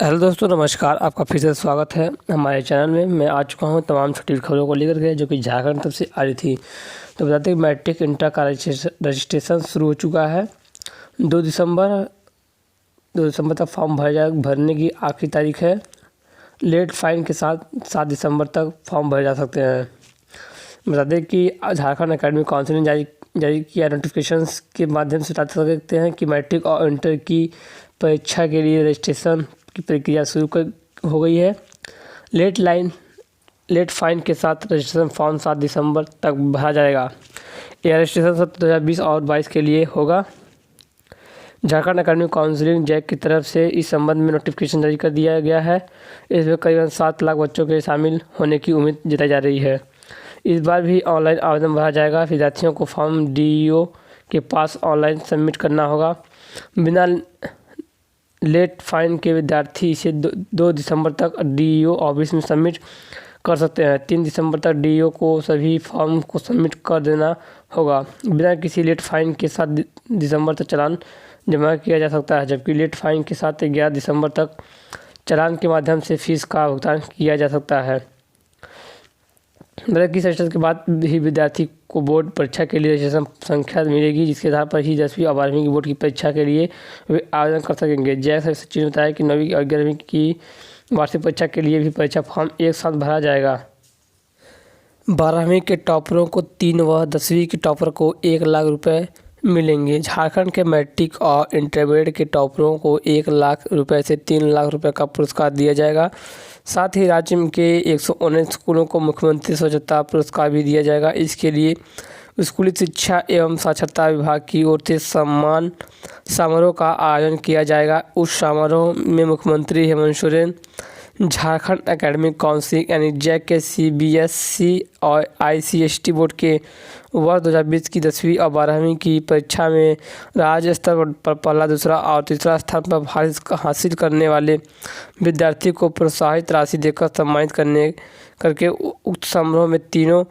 Hello दोस्तों, नमस्कार। आपका फिर से स्वागत है हमारे चैनल में। मैं आ चुका हूं तमाम छोटी खबरों को लेकर के, जो कि झारखंड तरफ से आ रही थी। तो बताते हैं कि मैट्रिक इंटर का रजिस्ट्रेशन शुरू हो चुका है। 2 दिसंबर तक फॉर्म भरने की आखिरी तारीख है। लेट फाइन के साथ 7 दिसंबर तक फॉर्म भरे जा सकते हैं। बता दें कि झारखंड एकेडमिक काउंसिल ने जारी किया नोटिफिकेशन के माध्यम से बता सकते हैं कि मैट्रिक और इंटर की परीक्षा के लिए रजिस्ट्रेशन की प्रक्रिया शुरू हो गई है। लेट फाइन के साथ रजिस्ट्रेशन फॉर्म 7 दिसंबर तक भरा जाएगा। यह रजिस्ट्रेशन सत्र 2020 और 22 के लिए होगा। झारखंड एकेडमिक काउंसिल जैक की तरफ से इस संबंध में नोटिफिकेशन जारी कर दिया गया है। इसमें करीबन 7 लाख बच्चों के शामिल होने की उम्मीद जताई जा रही है। इस बार भी ऑनलाइन आवेदन भरा जाएगा। विद्यार्थियों को फॉर्म डीईओ के पास ऑनलाइन सबमिट करना होगा। बिना लेट फाइन के विद्यार्थी इसे 2 दिसंबर तक डीईओ ऑफिस में सबमिट कर सकते हैं। 3 दिसंबर तक डीईओ को सभी फॉर्म को सबमिट कर देना होगा। बिना किसी लेट फाइन के 7 दिसंबर तक चालान जमा किया जा सकता है, जबकि लेट फाइन के साथ 11 दिसंबर तक चालान के माध्यम से फीस का भुगतान किया जा सकता है। मतलब कि सेमेस्टर के बाद ही विद्यार्थी को बोर्ड परीक्षा के लिए रजिस्ट्रेशन संख्या मिलेगी, जिसके आधार पर ही 10वीं और 12वीं की बोर्ड की परीक्षा के लिए वे आवेदन कर सकेंगे। जैसा सचिव ने बताया कि 9वीं और 11वीं की वार्षिक परीक्षा के लिए भी परीक्षा फॉर्म एक साथ भरा जाएगा। 12वीं के टॉपरों को 3 व 10वीं के टॉपर को 1 लाख रुपए मिलेंगे। झारखंड के मैट्रिक और इंटरमीडिएट के टॉपरों को 1 लाख रुपए से 3 लाख रुपए का पुरस्कार दिया जाएगा। साथ ही राज्य के 119 स्कूलों को मुख्यमंत्री स्वच्छता पुरस्कार भी दिया जाएगा। इसके लिए स्कूली शिक्षा एवं साक्षरता विभाग की ओर से सम्मान समारोह का आयोजन किया जाएगा। उस समारोह में मुख्यमंत्री हेमंत सोरेन, झारखंड एकेडमिक काउंसिल यानी जैक के सीबीएसई और आईसीएसटी बोर्ड के वर्ष 2020 की 10वीं और 12वीं की परीक्षा में राज्य स्तर पर पहला, दूसरा और तीसरा स्थान पर हासिल करने वाले विद्यार्थी को प्रोत्साहित राशि देकर सम्मानित करके उक्त समारोह में तीनों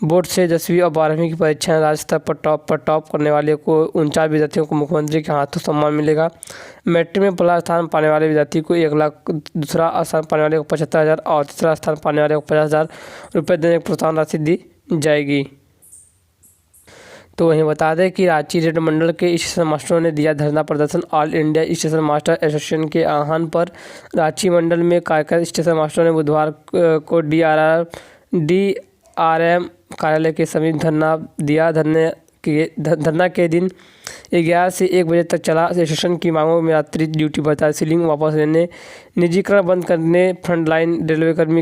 बोर्ड से 10वीं और 12वीं की परीक्षाएं राज्य स्तर पर टॉप करने वाले को 49 विद्यार्थियों को मुख्यमंत्री के हाथों सम्मान मिलेगा। मैट्रिक में पहला स्थान पाने वाले विद्यार्थी को 1 लाख, दूसरा स्थान पाने वाले को 75,000 और तीसरा स्थान पाने वाले को 50,000 रुपये देने की प्रोत्साहन राशि दी जाएगी। तो वहीं बता दें कि रांची रेड मंडल के स्टेशन मास्टरों ने दिया धरना प्रदर्शन। All India station master association के आह्वान पर रांची मंडल में कार्यरत स्टेशन मास्टरों ने बुधवार को डीआरएम कार्यालय के समीप धरना दिया। धरना के दिन 11 से 1 बजे तक चला। एसोसिएशन की मांगों में रात्रि ड्यूटी भत्ता, सीलिंग वापस लेने, निजीकरण बंद करने, फ्रंटलाइन रेलवे कर्मी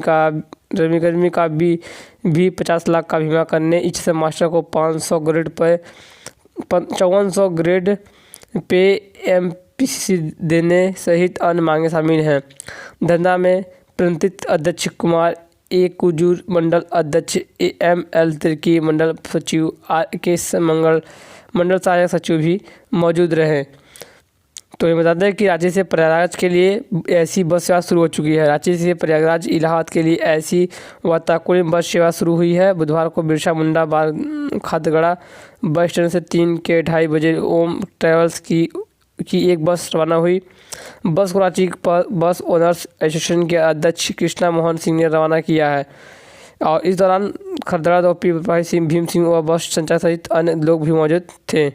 का भी 50 लाख का बीमा करने, स्टेशन मास्टर को 500 ग्रेड पर 5400 ग्रेड पे एमपीसी देने सहित अन्य मांगे शामिल हैं। धरना में प्रिंसिपल अध्यक्ष कुमार ए कुजूर, मंडल अध्यक्ष एमएल तिर्की, मंडल सचिव आर.के. मंगल, मंडल सहायक सचिव भी मौजूद रहे। तो ये बता दें कि रांची से प्रयागराज के लिए ऐसी बस सेवा शुरू हो चुकी है। रांची से प्रयागराज इलाहाबाद के लिए ऐसी वातानुकूलित बस सेवा शुरू हुई है। बुधवार को बिरसा मुंडा खादगड़ा बस स्टैंड से 3 के 2:30 बजे ओम ट्रेवल्स की एक बस रवाना हुई। बस को रांची बस ओनर्स एसोसिएशन के अध्यक्ष कृष्णा मोहन सिंह ने रवाना किया है और इस दौरान खरदड़ा ओपी सिंह, भीम सिंह व बस संचालक सहित अन्य लोग भी मौजूद थे।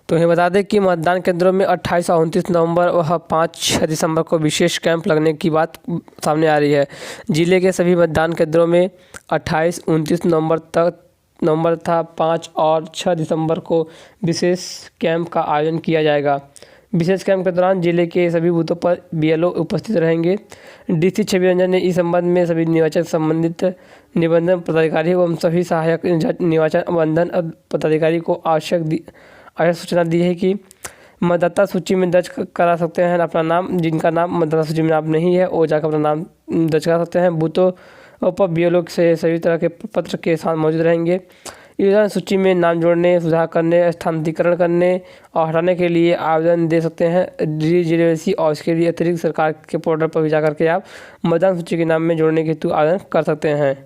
तो ये बता दें कि मतदान केंद्रों में 28 और 29 नवंबर व 5-6 दिसंबर को विशेष कैंप लगने की बात सामने आ रही है। जिले के सभी मतदान केंद्रों में 28, 29 नवंबर तथा 5 और 6 दिसंबर को विशेष कैंप का आयोजन किया जाएगा। विशेष कैंप के दौरान जिले के सभी बूथों पर बीएलओ उपस्थित रहेंगे। डीसी छवि रंजन ने इस संबंध में सभी निर्वाचन संबंधित निबंधन पदाधिकारी एवं सभी सहायक निर्वाचन निबंधन पदाधिकारी को आवश्यक सूचना दी है कि मतदाता सूची में दर्ज करा सकते हैं अपना नाम। जिनका नाम मतदाता सूची में नाम नहीं है वो जाकर अपना नाम दर्ज करा सकते हैं। बूथों पर बीएलओ से सभी तरह के पत्र के साथ मौजूद रहेंगे। इस सूची में नाम जोड़ने, सुधार करने, स्थानांतरीकरण करने और हटाने के लिए आवेदन दे सकते हैं रिजर्वेसी और इसके लिए अतिरिक्त सरकार के पोर्टल पर भी जाकर के आप मतदान सूची के नाम में जोड़ने के हेतु आवेदन कर सकते हैं।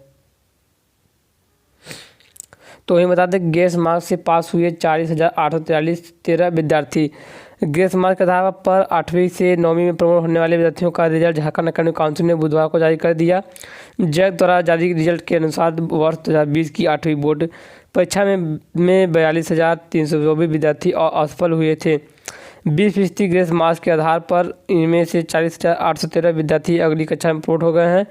तो वही बता दें गैस मार्क्स से पास हुए 40,843 13 विद्यार्थी। ग्रेस मार्क के आधार पर 8वीं से 9वीं में प्रमोट होने वाले विद्यार्थियों का रिजल्ट झारखंड एकेडमिक काउंसिल ने बुधवार को जारी कर दिया। जैक द्वारा जारी रिजल्ट के अनुसार वर्ष 2020 की 8वीं बोर्ड परीक्षा में 42,324 विद्यार्थी असफल हुए थे। 20% ग्रेस मार्क्स के आधार पर इनमें से 40,813 विद्यार्थी अगली कक्षा में प्रमोट हो गए हैं।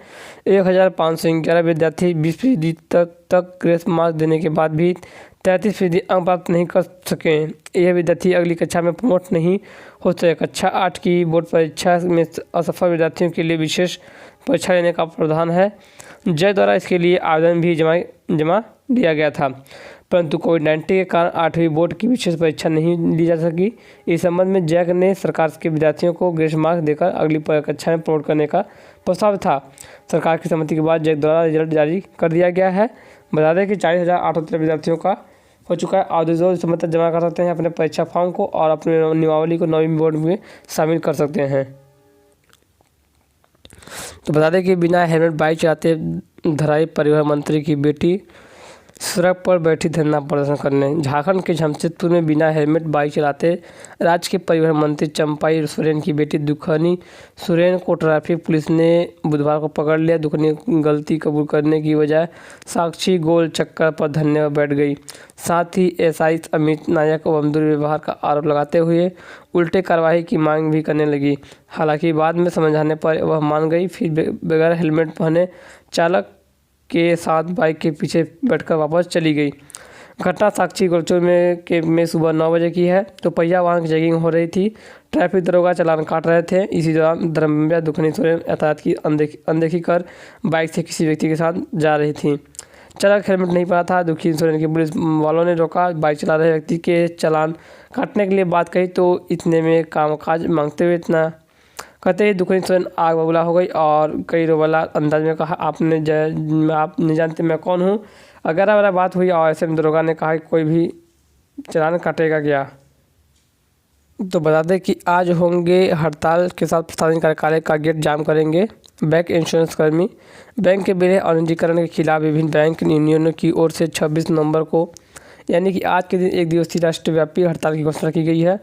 1,511 विद्यार्थी 20% तक ग्रेस मार्क्स देने के बाद भी 33% अंक प्राप्त नहीं कर सके। यह विद्यार्थी अगली कक्षा में प्रमोट नहीं हो सके। कक्षा 8 की बोर्ड परीक्षा में असफल विद्यार्थियों के लिए विशेष परीक्षा लेने का प्रावधान है। जय द्वारा इसके लिए आवेदन भी जमा दिया गया था, परंतु कोविड-19 के कारण 8वीं बोर्ड की विशेष परीक्षा नहीं ली जा सकी। इस संबंध में जैक ने सरकार के विद्यार्थियों को ग्रेस मार्क्स देकर अगली कक्षा में प्रमोट करने का प्रस्ताव था। सरकार की सहमति के बाद जैक द्वारा रिजल्ट जारी कर दिया गया है। बता दें कि 40,813 विद्यार्थियों का हो चुका है। आप 2 दिसंबर तक जमा कर सकते हैं अपने परीक्षा फॉर्म को और अपने नियमावली को 9वीं बोर्ड में शामिल कर सकते हैं। तो बता दें कि बिना हेलमेट बाइक चलाते धराई परिवहन मंत्री की बेटी सड़क पर बैठी धरना प्रदर्शन करने। झारखंड के जमशेदपुर में बिना हेलमेट बाइक चलाते राज्य के परिवहन मंत्री चंपाई सोरेन की बेटी दुखनी सोरेन को ट्रैफिक पुलिस ने बुधवार को पकड़ लिया। दुखनी गलती कबूल करने की बजाय साक्षी गोल चक्कर पर धरने पर बैठ गई। साथ ही एसआई अमित नायक एवं दुर्व्यवहार का आरोप लगाते हुए उल्टे कार्रवाई की मांग भी करने लगी। हालांकि बाद में समझाने पर वह मान गई। फिर बगैर हेलमेट पहने चालक के साथ बाइक के पीछे बैठकर वापस चली गई। घटना साक्षी गोलचोर में सुबह 9 बजे की है। तो पहिया वाहन की चेकिंग हो रही थी। ट्रैफिक दरोगा चालान काट रहे थे। इसी दौरान धर्मव्या दुखनी सोरेन यातायात की अनदेखी कर बाइक से किसी व्यक्ति के साथ जा रही थी। चालक हेलमेट नहीं पहना था। दुखनी सोरेन की पुलिस वालों ने रोका। बाइक चला रहे व्यक्ति के चालान काटने के लिए बात कही तो इतने में कामकाज मांगते हुए इतना कहते ही दुखनी सोरेन आग बबूला हो गई और कई रोवाला अंदाज में कहा, आप नहीं जानते मैं कौन हूँ। अगर बात हुई और ऐसे में दरोगा ने कहा कि कोई भी चालान काटेगा क्या। तो बता दें कि आज होंगे हड़ताल के साथ प्रशासनिक कार्यालय का गेट जाम करेंगे बैंक इंश्योरेंस कर्मी। बैंक के विलय और निजीकरण के खिलाफ विभिन्न बैंक यूनियनों की ओर से 26 नवंबर को यानी कि आज के दिन एक दिवसीय राष्ट्रव्यापी हड़ताल की घोषणा की गई है।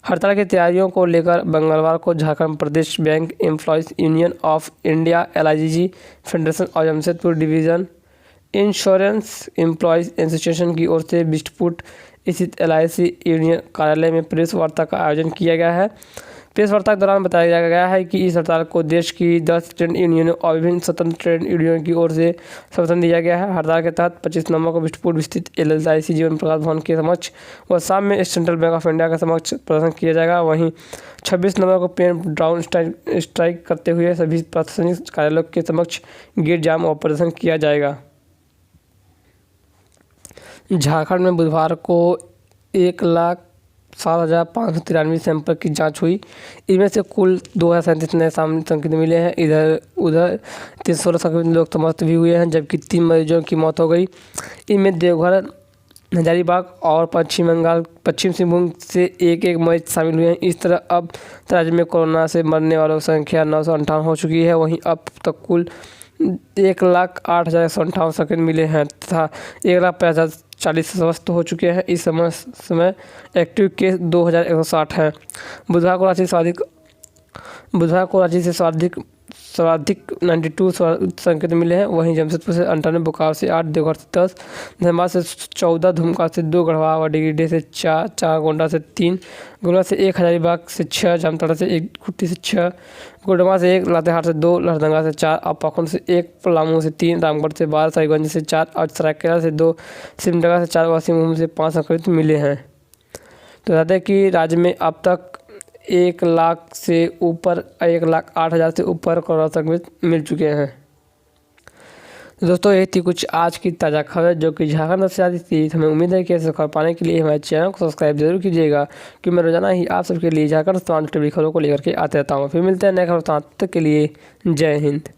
हड़ताल की तैयारियों को लेकर मंगलवार को Jharkhand Pradesh bank employees union of India LIGG federation और Jamshedpur division insurance employees association की ओर से बिस्टपुर स्थित LIC यूनियन कार्यालय में प्रेस वार्ता का आयोजन किया गया है। प्रेस वार्ता के दौरान बताया गया है कि इस हड़ताल को देश की 10 ट्रेड यूनियनों और विभिन्न स्वतंत्र ट्रेड यूनियनों की ओर से समर्थन दिया गया है। हड़ताल के तहत 25 नवंबर को बिस्टपुर स्थित LIC जीवन प्रकाश भवन के समक्ष व शाम में सेंट्रल बैंक ऑफ इंडिया के समक्ष प्रदर्शन किया जाएगा। वहीं 26 नवंबर को पेन ड्राउन स्ट्राइक करते हुए सभी प्रशासनिक कार्यालयों के समक्ष गेट जाम और प्रदर्शन किया जाएगा। झारखंड में बुधवार को 1,07,593 सैंपल की जांच हुई। इनमें से कुल 2,037 नए संक्रमित मिले हैं। उधर 316 संक्रमित लोग स्वस्थ भी हुए हैं, जबकि 3 मरीजों की मौत हो गई। इनमें देवघर, हजारीबाग और पश्चिम सिंहभूम से एक मरीज शामिल हुए हैं। इस तरह अब राज्य में कोरोना से मरने वालों की संख्या 958 हो चुकी है। वहीं अब तक कुल 1,08,158 संक्रमित मिले हैं तथा 1,50,040 स्वस्थ हो चुके हैं। इस समय एक्टिव केस 2,160 हैं। बुधवार को रांची से सर्वाधिक 92 संक्रमित मिले हैं। वहीं जमशेदपुर से 98, बोकारो से 8, देवघर से 10, धनबाद से 14, धुमका से 2, गढ़वा व गिरिडीह से 4, गोंडा से 3, गुमला से 1, हजारीबाग से 6, जामताड़ा से 1, खूंटी से 6, कोडरमा से 1, लातेहार से 2, लोहरदंगा से 4, और पाकुड़ से 1, पलामू से 3, रामगढ़ से 12, साहिबगंज से 4 और सरायकेला से 2, सिमडेगा से 4 व सिंहभूम से 5 संक्रमित मिले हैं। तो बता दें कि राज्य में अब तक 1,08,000 से ऊपर कोरोना संक्रमित मिल चुके हैं। दोस्तों, ये थी कुछ आज की ताज़ा खबर जो कि झारखंड से आई थी। हमें उम्मीद है कि ऐसे खबर पाने के लिए हमारे चैनल को सब्सक्राइब जरूर कीजिएगा, क्योंकि मैं रोजाना ही आप सबके लिए झारखंड से तमाम खबरों को लेकर के आते रहता हूँ। फिर मिलते हैं नए खबर, तब तक के लिए जय हिंद।